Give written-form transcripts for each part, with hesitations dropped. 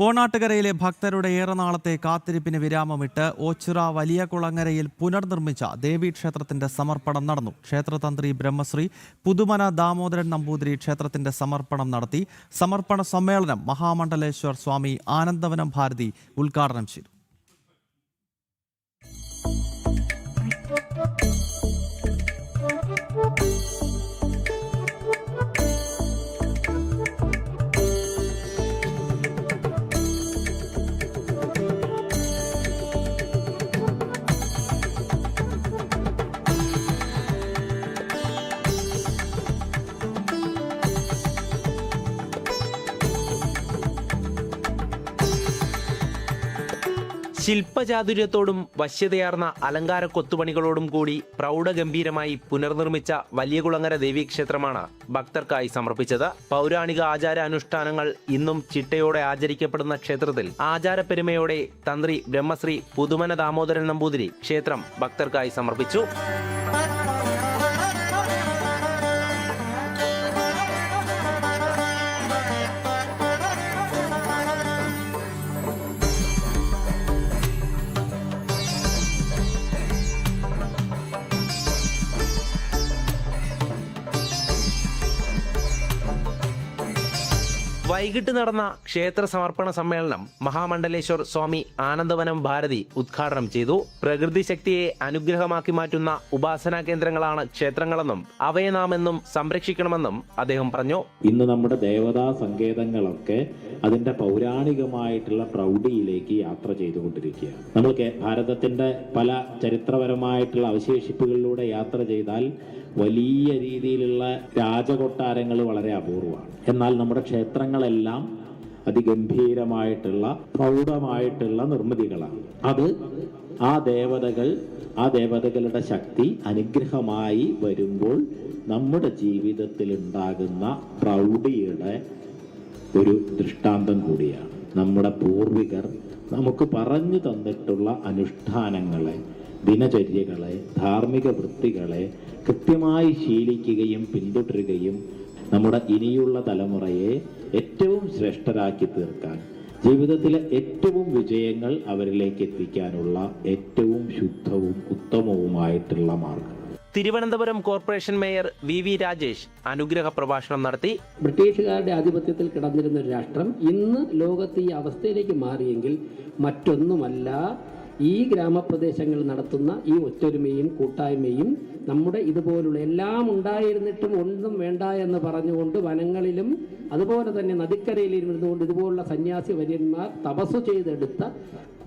ഓണാട്ടുകരയിലെ ഭക്തരുടെ ഏറെ നാളത്തെ കാത്തിരിപ്പിന് വിരാമമിട്ട് ഓച്ചിറ വലിയ കുളങ്ങരയിൽ പുനർനിർമ്മിച്ച ദേവീക്ഷേത്രത്തിന്റെ സമർപ്പണം നടന്നു. ക്ഷേത്രതന്ത്രി ബ്രഹ്മശ്രീ പുതുമന ദാമോദരൻ നമ്പൂതിരി ക്ഷേത്രത്തിന്റെ സമർപ്പണം നടത്തി. സമർപ്പണ സമ്മേളനം മഹാമണ്ഡലേശ്വർ സ്വാമി ആനന്ദവനം ഭാരതി ഉദ്ഘാടനം ചെയ്തു. ശില്പചാതുര്യത്തോടും വശ്യതയാർന്ന അലങ്കാര കൊത്തുപണികളോടും കൂടി പ്രൗഢഗംഭീരമായി പുനർനിർമ്മിച്ച വലിയകുളങ്ങര ദേവീക്ഷേത്രമാണ് ഭക്തർക്കായി സമർപ്പിച്ചത്. പൗരാണിക ആചാരാനുഷ്ഠാനങ്ങൾ ഇന്നും ചിട്ടയോടെ ആചരിക്കപ്പെടുന്ന ക്ഷേത്രത്തിൽ ആചാരപ്പെരുമയോടെ തന്ത്രി ബ്രഹ്മശ്രീ പുതുമന ദാമോദരൻ നമ്പൂതിരി ക്ഷേത്രം ഭക്തർക്കായി സമർപ്പിച്ചു. വൈകിട്ട് നടന്ന ക്ഷേത്ര സമർപ്പണ സമ്മേളനം മഹാമണ്ഡലേശ്വർ സ്വാമി ആനന്ദവനം ഭാരതി ഉദ്ഘാടനം ചെയ്തു. പ്രകൃതി ശക്തിയെ അനുഗ്രഹമാക്കി മാറ്റുന്ന ഉപാസനാ കേന്ദ്രങ്ങളാണ് ക്ഷേത്രങ്ങളെന്നും അവയെ നാം എന്നും സംരക്ഷിക്കണമെന്നും അദ്ദേഹം പറഞ്ഞു. ഇന്ന് നമ്മുടെ ദേവതാ സങ്കേതങ്ങളൊക്കെ അതിന്റെ പൗരാണികമായിട്ടുള്ള പ്രൗഢിയിലേക്ക് യാത്ര ചെയ്തുകൊണ്ടിരിക്കുകയാണ്. നമ്മൾ ഭാരതത്തിന്റെ പല ചരിത്രപരമായിട്ടുള്ള അവശേഷിപ്പുകളിലൂടെ യാത്ര ചെയ്താൽ വലിയ രീതിയിലുള്ള രാജകൊട്ടാരങ്ങൾ വളരെ അപൂർവമാണ്. എന്നാൽ നമ്മുടെ ക്ഷേത്രങ്ങളെല്ലാം അതിഗംഭീരമായിട്ടുള്ള പ്രൗഢമായിട്ടുള്ള നിർമ്മിതികളാണ്. അത് ആ ദേവതകളുടെ ശക്തി അനുഗ്രഹമായി വരുമ്പോൾ നമ്മുടെ ജീവിതത്തിൽ ഉണ്ടാകുന്ന പ്രൗഢിയുടെ ഒരു ദൃഷ്ടാന്തം കൂടിയാണ്. നമ്മുടെ പൂർവികർ നമുക്ക് പറഞ്ഞു തന്നിട്ടുള്ള അനുഷ്ഠാനങ്ങളെ, ദിനചര്യകളെ, ധാർമ്മിക വൃത്തികളെ കൃത്യമായി ശീലിക്കുകയും പിന്തുടരുകയും നമ്മുടെ ഇനിയുള്ള തലമുറയെ ഏറ്റവും ശ്രേഷ്ഠരാക്കി തീർക്കാൻ, ജീവിതത്തിലെ ഏറ്റവും വിജയങ്ങൾ അവരിലേക്ക് എത്തിക്കാനുള്ള ഏറ്റവും ശുദ്ധവും ഉത്തമവുമായിട്ടുള്ള മാർഗം. Thiruvananthapuram corporation mayor V Rajesh അനുഗ്രഹ പ്രഭാഷണം നടത്തി. ബ്രിട്ടീഷുകാരുടെ ആധിപത്യത്തിൽ കിടന്നിരുന്ന ഒരു രാഷ്ട്രം ഇന്ന് ലോകത്ത് ഈ അവസ്ഥയിലേക്ക് മാറിയെങ്കിൽ മറ്റൊന്നുമല്ല ഈ ഗ്രാമപ്രദേശങ്ങൾ നടത്തുന്ന ഈ ഒത്തൊരുമയും കൂട്ടായ്മയും നമ്മുടെ ഇതുപോലുള്ള എല്ലാം ഉണ്ടായിരുന്നിട്ടും ഒന്നും വേണ്ട എന്ന് പറഞ്ഞുകൊണ്ട് വനങ്ങളിലും അതുപോലെ തന്നെ നദിക്കരയിലും ഇരുന്നുകൊണ്ട് ഇതുപോലുള്ള സന്യാസി വര്യന്മാർ തപസ് ചെയ്തെടുത്ത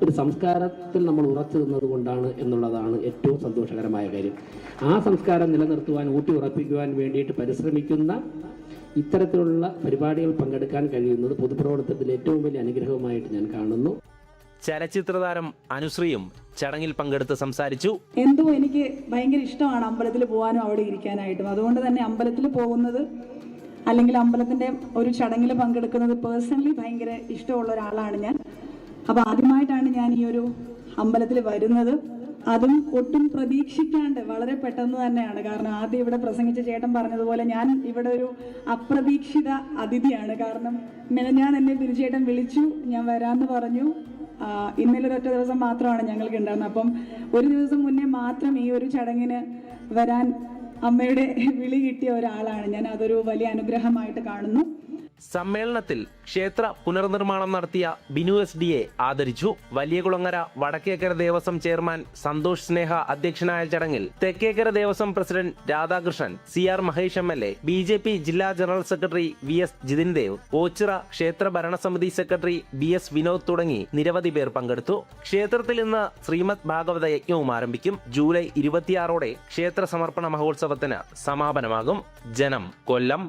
ഒരു സംസ്കാരത്തിൽ നമ്മൾ ഉറച്ചു നിന്നത് കൊണ്ടാണ് എന്നുള്ളതാണ് ഏറ്റവും സന്തോഷകരമായ കാര്യം. ആ സംസ്കാരം നിലനിർത്തുവാൻ, ഊട്ടി ഉറപ്പിക്കുവാൻ വേണ്ടിയിട്ട് പരിശ്രമിക്കുന്ന ഇത്തരത്തിലുള്ള പരിപാടികൾ പങ്കെടുക്കാൻ കഴിയുന്നത് പൊതുപ്രവർത്തനത്തിൽ ഏറ്റവും വലിയ അനുഗ്രഹമായിട്ട് ഞാൻ കാണുന്നു. ചലച്ചിത്രതാരം അനുശ്രീയും ചടങ്ങിൽ പങ്കെടുത്ത് സംസാരിച്ചു. എന്തോ എനിക്ക് ഭയങ്കര ഇഷ്ടമാണ് അമ്പലത്തിൽ പോകാനും അവിടെ ഇരിക്കാനായിട്ടും. അതുകൊണ്ട് തന്നെ അമ്പലത്തിൽ പോകുന്നത് അല്ലെങ്കിൽ അമ്പലത്തിന്റെ ഒരു ചടങ്ങിൽ പങ്കെടുക്കുന്നത് പേഴ്സണലി ഭയങ്കര ഇഷ്ടമുള്ള ഒരാളാണ് ഞാൻ. അപ്പോൾ ആദ്യമായിട്ടാണ് ഞാൻ ഈ ഒരു അമ്പലത്തിൽ വരുന്നത്. അതും ഒട്ടും പ്രതീക്ഷിക്കാണ്ട് വളരെ പെട്ടെന്ന് തന്നെയാണ്. കാരണം ആദ്യം ഇവിടെ പ്രസംഗിച്ച ചേട്ടൻ പറഞ്ഞതുപോലെ ഞാൻ ഇവിടെ ഒരു അപ്രതീക്ഷിത അതിഥിയാണ്. കാരണം ഞാൻ എന്നെ ബിനുചേട്ടൻ വിളിച്ചു, ഞാൻ വരാമെന്ന് പറഞ്ഞു. ഇന്നലെ ഒരൊറ്റ ദിവസം മാത്രമാണ് ഞങ്ങൾക്ക് ഉണ്ടായിരുന്നത്. അപ്പം ഒരു ദിവസം മുന്നേ മാത്രം ഈ ഒരു ചടങ്ങിന് വരാൻ അമ്മയുടെ വിളി കിട്ടിയ ഒരാളാണ് ഞാൻ. അതൊരു വലിയ അനുഗ്രഹമായിട്ട് കാണുന്നു. സമ്മേളനത്തിൽ ക്ഷേത്ര പുനർനിർമ്മാണം നടത്തിയ ബിനു SDA ആദരിച്ചു. വലിയകുളങ്ങര വടക്കേക്കര ദേവസ്വം ചെയർമാൻ സന്തോഷ് സ്നേഹ അധ്യക്ഷനായ ചടങ്ങിൽ Thekkekkara Devaswom president Radhakrishnan, CR Mahesh MLA, BJP ജില്ലാ general secretary VS Jithin Dev, Ochira ക്ഷേത്ര ഭരണസമിതി സെക്രട്ടറി BS വിനോദ് തുടങ്ങി നിരവധി പേർ പങ്കെടുത്തു. ക്ഷേത്രത്തിൽ ഇന്ന് ശ്രീമദ് ഭാഗവത യജ്ഞവും ആരംഭിക്കും. ജൂലൈ 26 ക്ഷേത്ര സമർപ്പണ മഹോത്സവത്തിന് സമാപനമാകും. ജനം, കൊല്ലം.